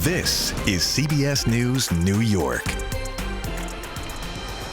This is CBS News New York.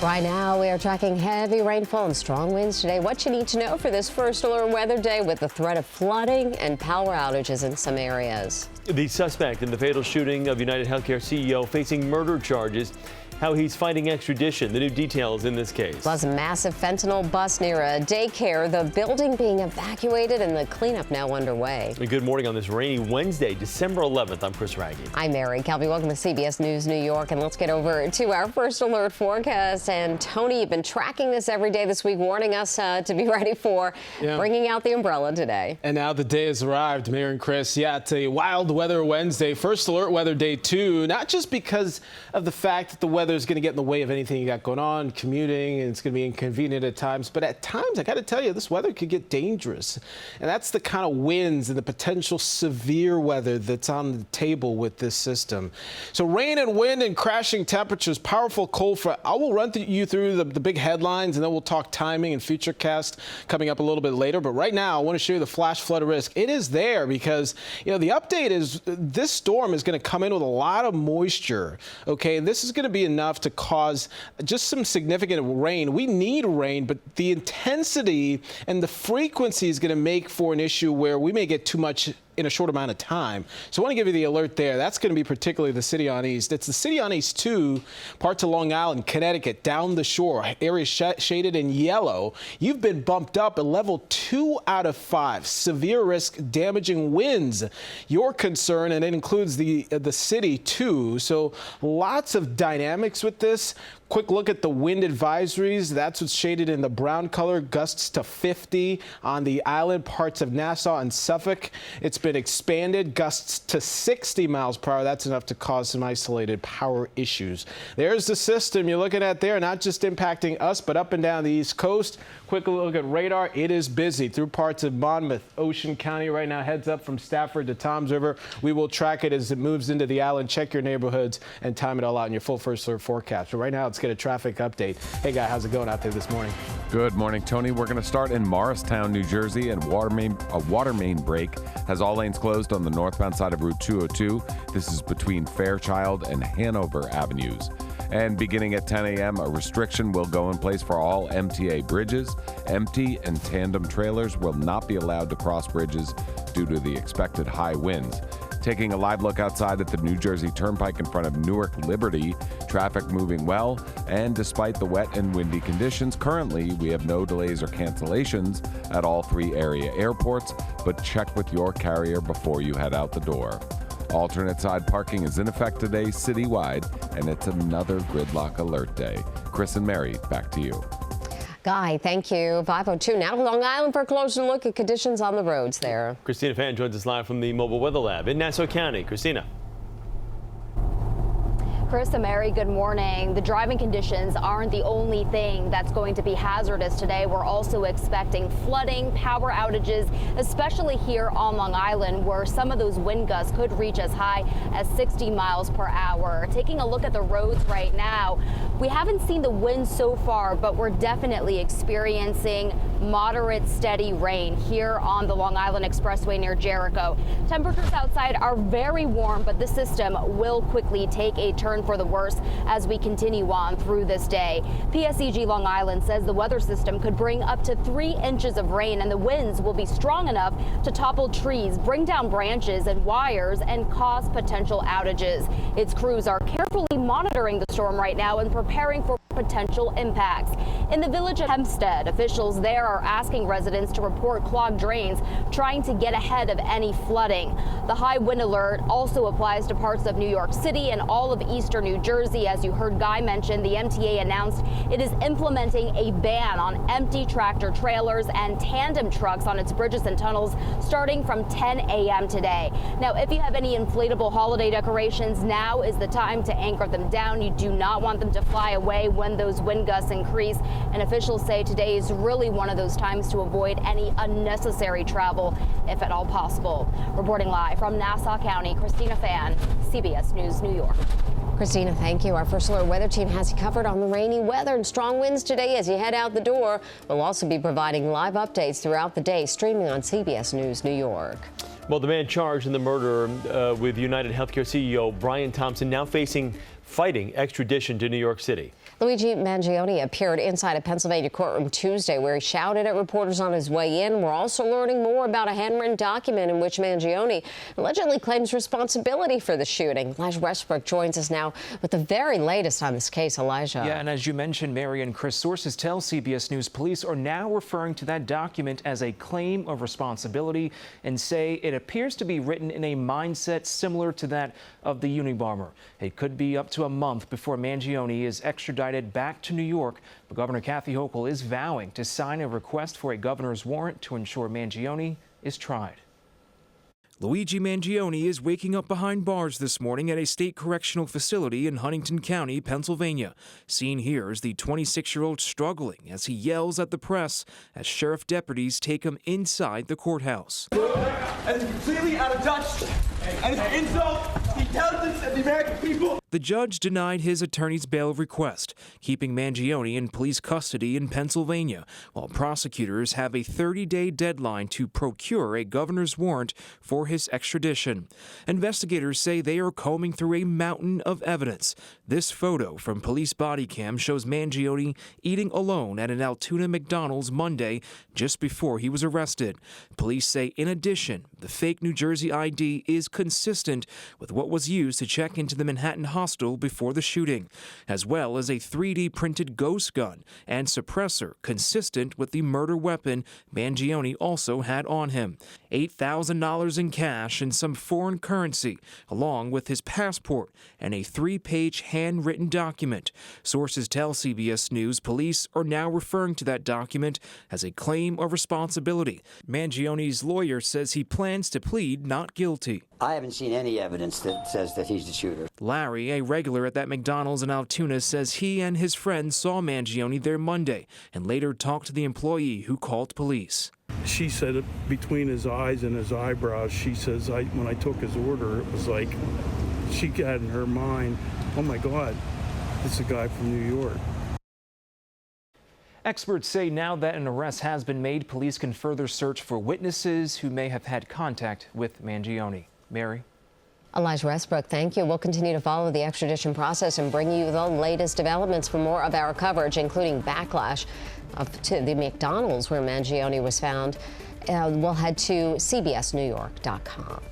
Right now, we are tracking heavy rainfall and strong winds today. What you need to know for this first alert weather day with the threat of flooding and power outages in some areas. The suspect in the fatal shooting of UnitedHealthcare CEO facing murder charges. How he's fighting extradition. The new details in this case. Plus, a massive fentanyl bust near a daycare. The building being evacuated and the cleanup now underway. Good morning on this rainy Wednesday, December 11th. I'm Chris Raggi. I'm Mary Kelby. Welcome to CBS News New York. And let's get over to our first alert forecast. And Tony, you've been tracking this every day this week, warning us to be ready for bringing out the umbrella today. And now the day has arrived, Mary and Chris. Yeah, it's a wild weather Wednesday. First alert weather day 2, not just because of the fact that the weather is going to get in the way of anything you got going on, commuting, and it's going to be inconvenient at times. But at times, I got to tell you, this weather could get dangerous. And that's the kind of winds and the potential severe weather that's on the table with this system. So rain and wind and crashing temperatures, powerful cold front. I will run you through the big headlines, and then we'll talk timing and futurecast coming up a little bit later. But right now, I want to show you the flash flood risk. It is there because, the update is this storm is going to come in with a lot of moisture. Okay, and this is going to be enough to cause just some significant rain. We need rain, but the intensity and the frequency is going to make for an issue where we may get too much in a short amount of time. So I want to give you the alert there. That's going to be particularly the City on East. It's the City on East 2, parts of Long Island, Connecticut, down the shore, areas shaded in yellow. You've been bumped up a level 2 out of 5. Severe risk, damaging winds. Your concern, and it includes the city too. So lots of dynamics with this. Quick look at the wind advisories. That's what's shaded in the brown color. Gusts to 50 on the island, parts of Nassau and Suffolk. It's been expanded. Gusts to 60 miles per hour. That's enough to cause some isolated power issues. There's the system you're looking at there, not just impacting us, but up and down the East Coast. Quick look at radar. It is busy through parts of Monmouth, Ocean County right now. Heads up from Stafford to Toms River. We will track it as it moves into the island. Check your neighborhoods and time it all out in your full first alert forecast. But right now, let's get a traffic update. Hey, Guy, how's it going out there this morning? Good morning, Tony. We're going to start in Morristown, New Jersey, and a water main break has all lanes closed on the northbound side of Route 202. This is between Fairchild and Hanover Avenues. And beginning at 10 a.m., a restriction will go in place for all MTA bridges. Empty and tandem trailers will not be allowed to cross bridges due to the expected high winds. Taking a live look outside at the New Jersey Turnpike in front of Newark Liberty, traffic moving well, and despite the wet and windy conditions, currently we have no delays or cancellations at all 3 area airports, but check with your carrier before you head out the door. Alternate side parking is in effect today citywide, and it's another gridlock alert day. Chris and Mary, back to you. Guy, thank you. 5:02 now to Long Island for a closer look at conditions on the roads there. Christina Fan joins us live from the Mobile Weather Lab in Nassau County. Christina. Chris and Mary, good morning. The driving conditions aren't the only thing that's going to be hazardous today. We're also expecting flooding, power outages, especially here on Long Island, where some of those wind gusts could reach as high as 60 miles per hour. Taking a look at the roads right now, we haven't seen the wind so far, but we're definitely experiencing moderate, steady rain here on the Long Island Expressway near Jericho. Temperatures outside are very warm, but the system will quickly take a turn for the worse as we continue on through this day. PSEG Long Island says the weather system could bring up to 3 inches of rain, and the winds will be strong enough to topple trees, bring down branches and wires, and cause potential outages. Its crews are carefully monitoring the storm right now and preparing for potential impacts. In the village of Hempstead, officials there are asking residents to report clogged drains, trying to get ahead of any flooding. The high wind alert also applies to parts of New York City and all of eastern New Jersey. As you heard Guy mention, the MTA announced it is implementing a ban on empty tractor trailers and tandem trucks on its bridges and tunnels starting from 10 a.m. today. Now, if you have any inflatable holiday decorations, now is the time to anchor them down. You do not want them to fly away when those wind gusts increase, and officials say today is really one of those times to avoid any unnecessary travel, if at all possible. Reporting live from Nassau County, Christina Fan, CBS News, New York. Christina, thank you. Our First Alert weather team has you covered on the rainy weather and strong winds today as you head out the door. We'll also be providing live updates throughout the day, streaming on CBS News New York. Well, the man charged in the murder with UnitedHealthcare CEO Brian Thompson now fighting extradition to New York City. Luigi Mangione appeared inside a Pennsylvania courtroom Tuesday where he shouted at reporters on his way in. We're also learning more about a handwritten document in which Mangione allegedly claims responsibility for the shooting. Elijah Westbrook joins us now with the very latest on this case. Elijah. Yeah, and as you mentioned, Mary and Chris, sources tell CBS News police are now referring to that document as a claim of responsibility and say it appears to be written in a mindset similar to that of the Unabomber. It could be up to a month before Mangione is extradited back to New York, but Governor Kathy Hochul is vowing to sign a request for a governor's warrant to ensure Mangione is tried. Luigi Mangione is waking up behind bars this morning at a state correctional facility in Huntington County, Pennsylvania. Seen here is the 26-year-old struggling as he yells at the press as sheriff deputies take him inside the courthouse. And it's completely out of touch, and it's an insult to the intelligence of the American people. The judge denied his attorney's bail request, keeping Mangione in police custody in Pennsylvania, while prosecutors have a 30-day deadline to procure a governor's warrant for his extradition. Investigators say they are combing through a mountain of evidence. This photo from police body cam shows Mangione eating alone at an Altoona McDonald's Monday, just before he was arrested. Police say, in addition, the fake New Jersey ID is consistent with what was used to check into the Manhattan hostel before the shooting, as well as a 3D printed ghost gun and suppressor consistent with the murder weapon Mangione also had on him. $8,000 in cash and some foreign currency, along with his passport and a 3-page handwritten document. Sources tell CBS News police are now referring to that document as a claim of responsibility. Mangione's lawyer says he plans to plead not guilty. I haven't seen any evidence that says that he's the shooter. Larry, a regular at that McDonald's in Altoona, says he and his friend saw Mangione there Monday and later talked to the employee who called police. She said it between his eyes and his eyebrows. She says, when I took his order, it was like she got in her mind, oh my God, this is a guy from New York. Experts say now that an arrest has been made, police can further search for witnesses who may have had contact with Mangione. Mary? Elijah Westbrook, thank you. We'll continue to follow the extradition process and bring you the latest developments for more of our coverage, including backlash to the McDonald's where Mangione was found. We'll head to CBSNewYork.com.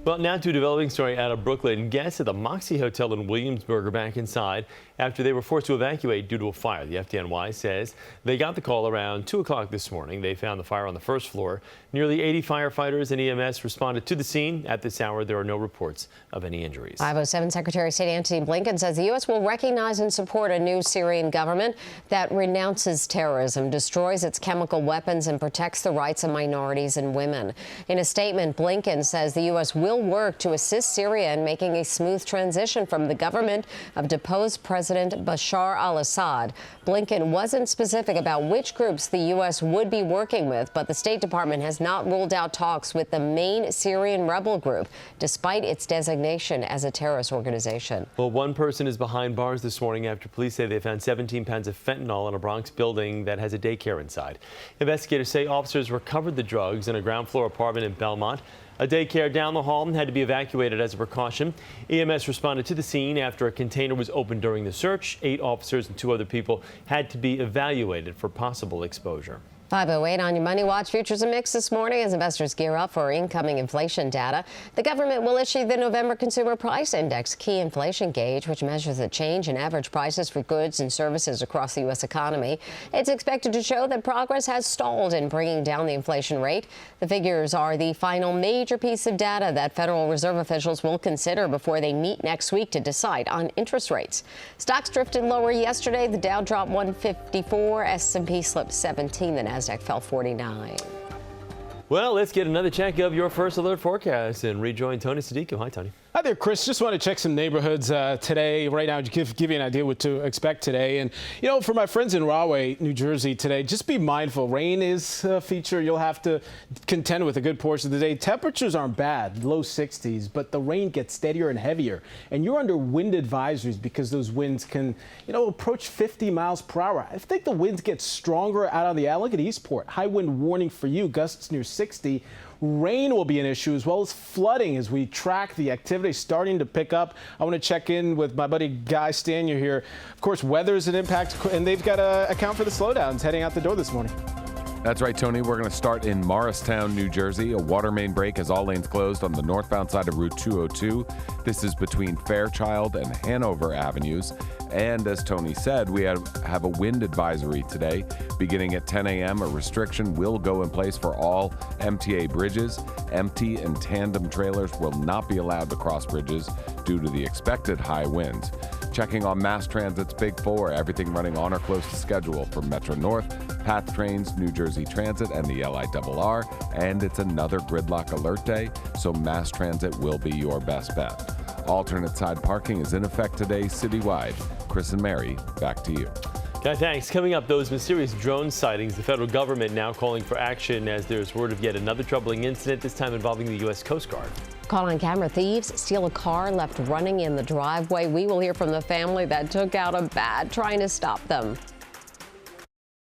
Well, now to a developing story out of Brooklyn. Guests at the Moxie Hotel in Williamsburg are back inside after they were forced to evacuate due to a fire. The FDNY says they got the call around 2 o'clock this morning. They found the fire on the first floor. Nearly 80 firefighters and EMS responded to the scene. At this hour, there are no reports of any injuries. 5:07 Secretary of State Antony Blinken says the U.S. will recognize and support a new Syrian government that renounces terrorism, destroys its chemical weapons, and protects the rights of minorities and women. In a statement, Blinken says the U.S. will work to assist Syria in making a smooth transition from the government of deposed President Bashar al-Assad. Blinken wasn't specific about which groups the U.S. would be working with, but the State Department has not ruled out talks with the main Syrian rebel group, despite its designation as a terrorist organization. Well, one person is behind bars this morning after police say they found 17 pounds of fentanyl in a Bronx building that has a daycare inside. Investigators say officers recovered the drugs in a ground floor apartment in Belmont. A daycare down the hall had to be evacuated as a precaution. EMS responded to the scene after a container was opened during the search. 8 officers and 2 other people had to be evaluated for possible exposure. 5:08 on your Money Watch. Futures a mix this morning as investors gear up for incoming inflation data. The government will issue the November Consumer Price Index, key inflation gauge, which measures the change in average prices for goods and services across the U.S. economy. It's expected to show that progress has stalled in bringing down the inflation rate. The figures are the final major piece of data that Federal Reserve officials will consider before they meet next week to decide on interest rates. Stocks drifted lower yesterday. The Dow dropped 154, S&P slipped 17, the Nasdaq fell 49. Well, let's get another check of your first alert forecast and rejoin Tony Sadiku. Hi, Tony. Hi there, Chris. Just want to check some neighborhoods today, right now, to give you an idea what to expect today. And, you know, for my friends in Rahway, New Jersey today, just be mindful. Rain is a feature you'll have to contend with a good portion of the day. Temperatures aren't bad, low 60s, but the rain gets steadier and heavier. And you're under wind advisories because those winds can, you know, approach 50 miles per hour. I think the winds get stronger out on the island. Look at Eastport. High wind warning for you, gusts near 60. Rain will be an issue as well as flooding as we track the activity starting to pick up. I want to check in with my buddy Guy Stanier here. Of course, weather is an impact, and they've got to account for the slowdowns heading out the door this morning. That's right, Tony. We're going to start in Morristown, New Jersey. A water main break has all lanes closed on the northbound side of Route 202. This is between Fairchild and Hanover Avenues. And as Tony said, we have a wind advisory today. Beginning at 10 a.m., a restriction will go in place for all MTA bridges. Empty and tandem trailers will not be allowed to cross bridges due to the expected high winds. Checking on Mass Transit's Big Four, everything running on or close to schedule for Metro North, PATH Trains, New Jersey Transit, and the LIRR. And it's another gridlock alert day, so Mass Transit will be your best bet. Alternate side parking is in effect today citywide. Chris and Mary, back to you. Guy, thanks. Coming up, those mysterious drone sightings. The federal government now calling for action as there's word of yet another troubling incident, this time involving the U.S. Coast Guard. Caught on camera, thieves steal a car left running in the driveway. We will hear from the family that took out a bat trying to stop them.